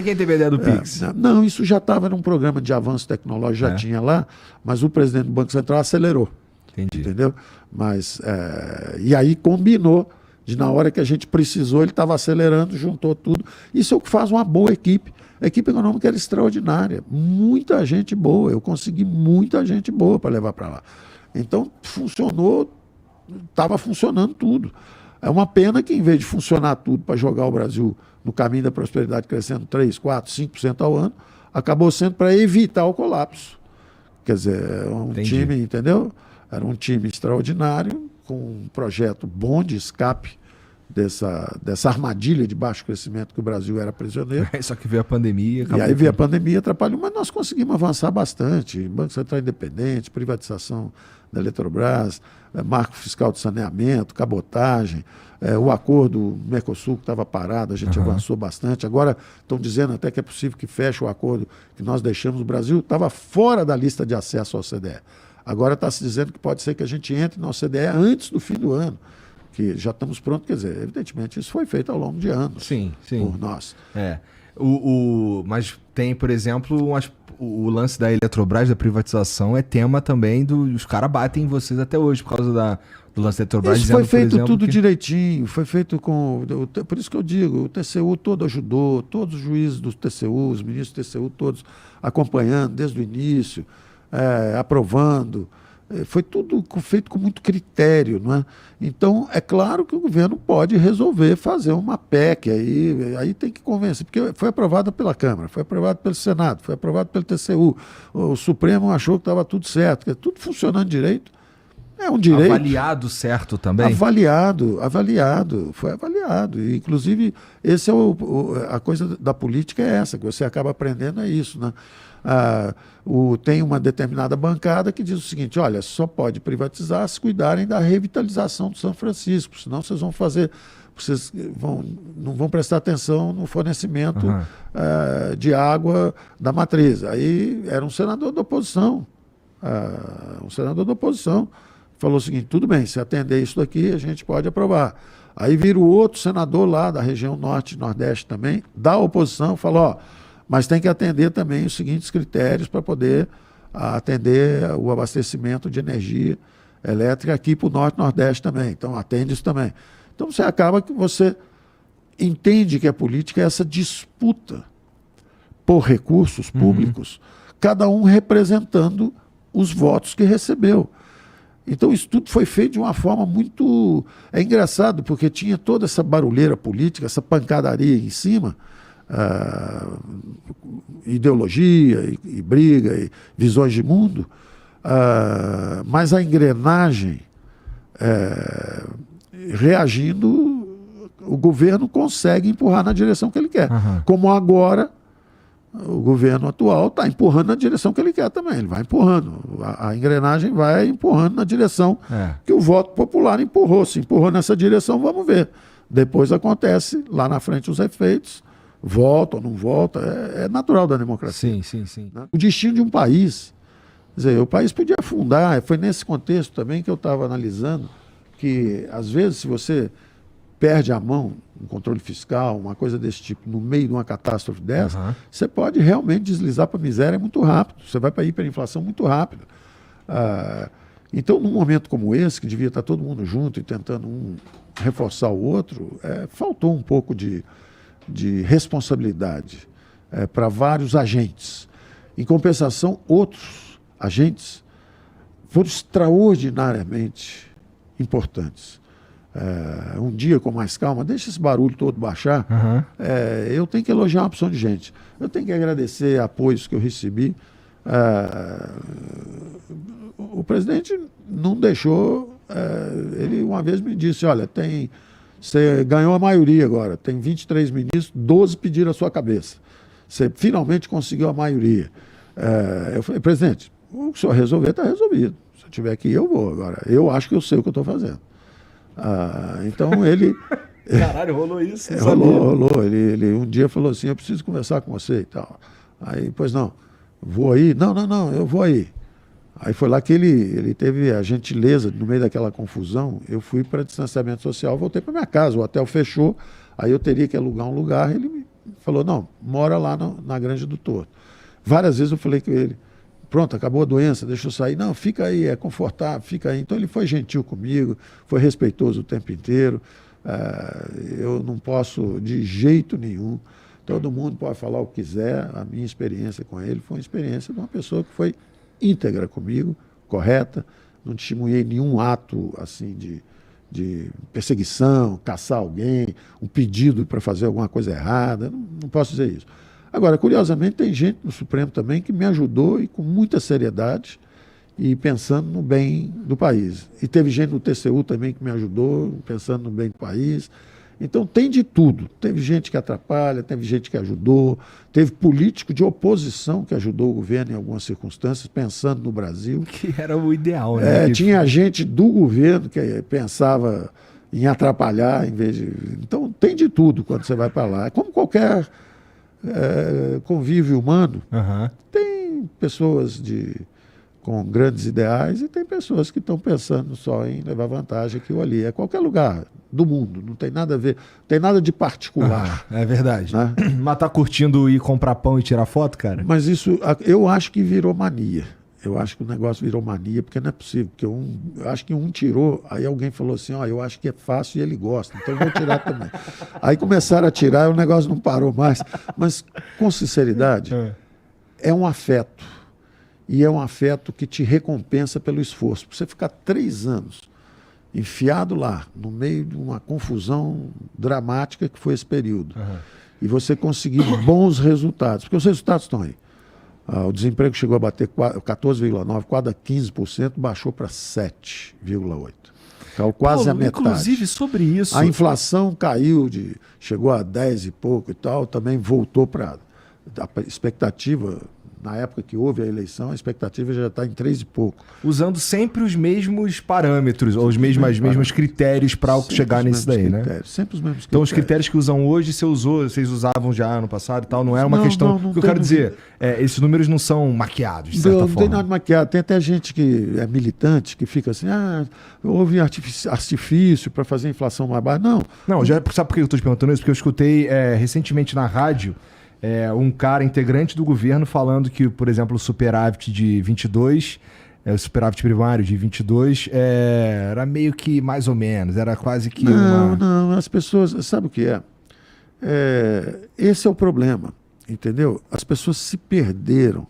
Quem teve a ideia do Pix? Não, isso já estava num programa de avanço tecnológico, já tinha lá, mas o presidente do Banco Central acelerou. Entendi. Entendeu? Mas, e aí combinou, de na hora que a gente precisou, ele estava acelerando, juntou tudo. Isso é o que faz uma boa equipe. A equipe econômica era extraordinária. Muita gente boa. Eu consegui muita gente boa para levar para lá. Então, funcionou, estava funcionando tudo. É uma pena que, em vez de funcionar tudo para jogar o Brasil no caminho da prosperidade crescendo 3, 4, 5% ao ano, acabou sendo para evitar o colapso. Quer dizer, um time, entendeu? Era um time extraordinário, com um projeto bom de escape dessa armadilha de baixo crescimento que o Brasil era prisioneiro. Só que veio a pandemia. E aí veio a pandemia, atrapalhou, mas nós conseguimos avançar bastante. Banco Central Independente, privatização da Eletrobras, marco fiscal de saneamento, cabotagem, o acordo Mercosul que estava parado, a gente avançou bastante. Agora estão dizendo até que é possível que feche o acordo que nós deixamos. O Brasil estava fora da lista de acesso ao OCDE. Agora está se dizendo que pode ser que a gente entre na OCDE antes do fim do ano, que já estamos prontos. Quer dizer, evidentemente, isso foi feito ao longo de anos por nós. Mas tem, por exemplo, o lance da Eletrobras, da privatização, é tema também os caras batem em vocês até hoje por causa do lance da Eletrobras. Isso foi feito tudo direitinho, foi feito com... Por isso que eu digo, o TCU todo ajudou, todos os juízes do TCU, os ministros do TCU, todos acompanhando desde o início, aprovando. Foi tudo feito com muito critério, não é? Então, é claro que o governo pode resolver fazer uma PEC, aí tem que convencer, porque foi aprovada pela Câmara, foi aprovada pelo Senado, foi aprovado pelo TCU, o Supremo achou que estava tudo certo, tudo funcionando direito. É um direito. Avaliado certo também? Avaliado, foi avaliado. E, inclusive, esse é a coisa da política é essa, que você acaba aprendendo é isso, né? Tem uma determinada bancada que diz o seguinte: olha, só pode privatizar se cuidarem da revitalização do São Francisco, senão vocês não vão prestar atenção no fornecimento de água da matriz. Aí era um senador da oposição, falou o seguinte: tudo bem, se atender isso daqui, a gente pode aprovar. Aí vira o outro senador lá da região norte e nordeste também, da oposição, falou: mas tem que atender também os seguintes critérios para poder atender o abastecimento de energia elétrica aqui para o norte e nordeste também. Então, atende isso também. Então, você acaba que você entende que a política é essa disputa por recursos públicos, cada um representando os votos que recebeu. Então, isso tudo foi feito de uma forma muito... É engraçado, porque tinha toda essa barulheira política, essa pancadaria em cima, ideologia e briga e visões de mundo, mas a engrenagem reagindo, o governo consegue empurrar na direção que ele quer. Como agora o governo atual está empurrando na direção que ele quer também. Ele vai empurrando. A engrenagem vai empurrando na direção que o voto popular empurrou. Se empurrou nessa direção, vamos ver. Depois acontece lá na frente os efeitos. Volta ou não volta, é natural da democracia. Sim. Né? O destino de um país, quer dizer, o país podia afundar. Foi nesse contexto também que eu estava analisando que, às vezes, se você perde a mão, um controle fiscal, uma coisa desse tipo, no meio de uma catástrofe dessa, você pode realmente deslizar para a miséria muito rápido. Você vai para a hiperinflação muito rápido. Então, num momento como esse, que devia estar todo mundo junto e tentando um reforçar o outro, faltou um pouco de responsabilidade para vários agentes. Em compensação, outros agentes foram extraordinariamente importantes. Um dia com mais calma, deixa esse barulho todo baixar, eu tenho que elogiar uma opção de gente. Eu tenho que agradecer apoios que eu recebi. O presidente não deixou... ele uma vez me disse: olha, você ganhou a maioria agora, tem 23 ministros, 12 pediram a sua cabeça. Você finalmente conseguiu a maioria. Eu falei: presidente, o que o senhor resolver está resolvido. Se eu tiver aqui, eu vou. Agora, eu acho que eu sei o que eu estou fazendo. Então ele... Caralho, rolou isso? Rolou. Ele um dia falou assim: eu preciso conversar com você e tal. Aí, pois não, vou aí? Não, eu vou aí. Aí foi lá que ele teve a gentileza, no meio daquela confusão, eu fui para distanciamento social, voltei para minha casa, o hotel fechou, aí eu teria que alugar um lugar, ele me falou, não, mora lá na Granja do Torto. Várias vezes eu falei com ele, pronto, acabou a doença, deixa eu sair. Não, fica aí, é confortável, fica aí. Então ele foi gentil comigo, foi respeitoso o tempo inteiro. Eu não posso de jeito nenhum. Todo mundo pode falar o que quiser. A minha experiência com ele foi uma experiência de uma pessoa que foi íntegra comigo, correta. Não testemunhei nenhum ato assim de perseguição, caçar alguém, um pedido para fazer alguma coisa errada. Não posso dizer isso. Agora, curiosamente, tem gente no Supremo também que me ajudou e com muita seriedade e pensando no bem do país. E teve gente no TCU também que me ajudou, pensando no bem do país. Então tem de tudo. Teve gente que atrapalha, teve gente que ajudou, teve político de oposição que ajudou o governo em algumas circunstâncias, pensando no Brasil. Que era o ideal, né? Tinha gente do governo que pensava em atrapalhar em vez de... Então tem de tudo quando você vai para lá. É como qualquer convívio humano. Uhum. Tem pessoas com grandes ideais e tem pessoas que estão pensando só em levar vantagem aqui ou ali. É qualquer lugar do mundo, não tem nada a ver, não tem nada de particular. É verdade. Né? Mas tá curtindo ir comprar pão e tirar foto, cara? Mas isso, eu acho que virou mania. Eu acho que o negócio virou mania, porque não é possível. Porque eu acho que um tirou, aí alguém falou assim, eu acho que é fácil e ele gosta, então eu vou tirar também. Aí começaram a tirar e o negócio não parou mais. Mas, com sinceridade, é um afeto. E é um afeto que te recompensa pelo esforço. Você ficar 3 anos enfiado lá, no meio de uma confusão dramática que foi esse período, e você conseguir bons resultados, porque os resultados estão aí. O desemprego chegou a bater 14,9%, quase a 15%, baixou para 7,8%. Caiu quase a metade. Inclusive, sobre isso... A inflação caiu, chegou a 10 e pouco e tal, também voltou para a expectativa... Na época que houve a eleição, a expectativa já está em 3 e pouco. Usando sempre os mesmos parâmetros, ou os mesmos critérios para chegar nisso daí, né? Sempre os mesmos critérios. Então, os critérios que usam hoje, vocês usavam já ano passado e tal, não é uma questão... O que eu quero dizer, esses números não são maquiados, de certa forma. Não tem nada maquiado. Tem até gente que é militante, que fica assim, houve artifício para fazer a inflação mais baixa. Não. Sabe por que eu estou te perguntando isso? Porque eu escutei recentemente na rádio um cara integrante do governo falando que, por exemplo, o superávit de 22, o superávit primário de 22 era meio que mais ou menos, era quase que Não, as pessoas... Sabe o que é? Esse é o problema, entendeu? As pessoas se perderam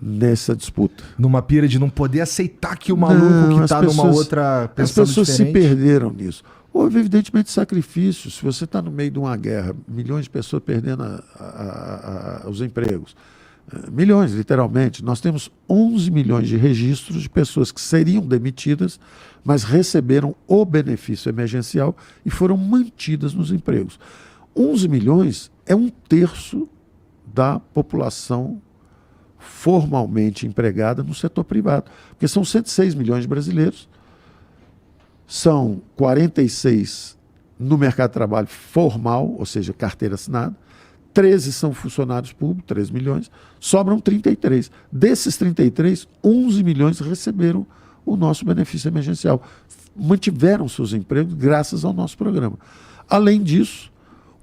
nessa disputa. Numa pira de não poder aceitar que o maluco que está numa outra pensando as pessoas diferente... se perderam nisso. Houve, evidentemente, sacrifícios. Se você está no meio de uma guerra, milhões de pessoas perdendo os empregos. Milhões, literalmente. Nós temos 11 milhões de registros de pessoas que seriam demitidas, mas receberam o benefício emergencial e foram mantidas nos empregos. 11 milhões é 1/3 da população formalmente empregada no setor privado. Porque são 106 milhões de brasileiros. São 46 no mercado de trabalho formal, ou seja, carteira assinada, 13 são funcionários públicos, 3 milhões, sobram 33. Desses 33, 11 milhões receberam o nosso benefício emergencial. Mantiveram seus empregos graças ao nosso programa. Além disso,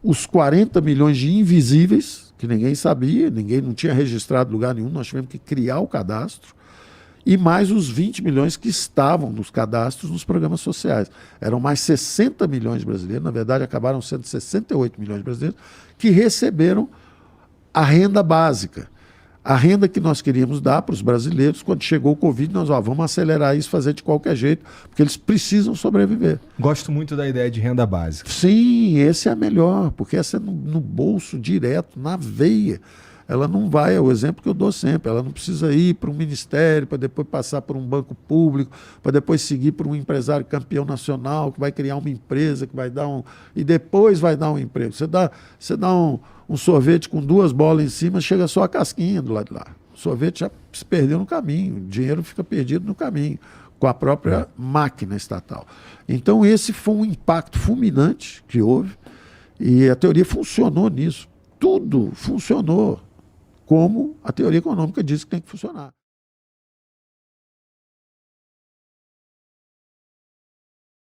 os 40 milhões de invisíveis, que ninguém sabia, ninguém não tinha registrado em lugar nenhum, nós tivemos que criar o cadastro, e mais os 20 milhões que estavam nos cadastros nos programas sociais. Eram mais 60 milhões de brasileiros, na verdade acabaram sendo 68 milhões de brasileiros, que receberam a renda básica. A renda que nós queríamos dar para os brasileiros, quando chegou o Covid, nós vamos acelerar isso, fazer de qualquer jeito, porque eles precisam sobreviver. Gosto muito da ideia de renda básica. Sim, esse é a melhor, porque essa é no bolso, direto, na veia. Ela não vai, é o exemplo que eu dou sempre, ela não precisa ir para um ministério, para depois passar por um banco público, para depois seguir por um empresário campeão nacional, que vai criar uma empresa, que vai dar e depois vai dar um emprego. Você dá um sorvete com 2 bolas em cima, chega só a casquinha do lado de lá. O sorvete já se perdeu no caminho, o dinheiro fica perdido no caminho, com a própria máquina estatal. Então esse foi um impacto fulminante que houve, e a teoria funcionou nisso. Tudo funcionou como a teoria econômica diz que tem que funcionar.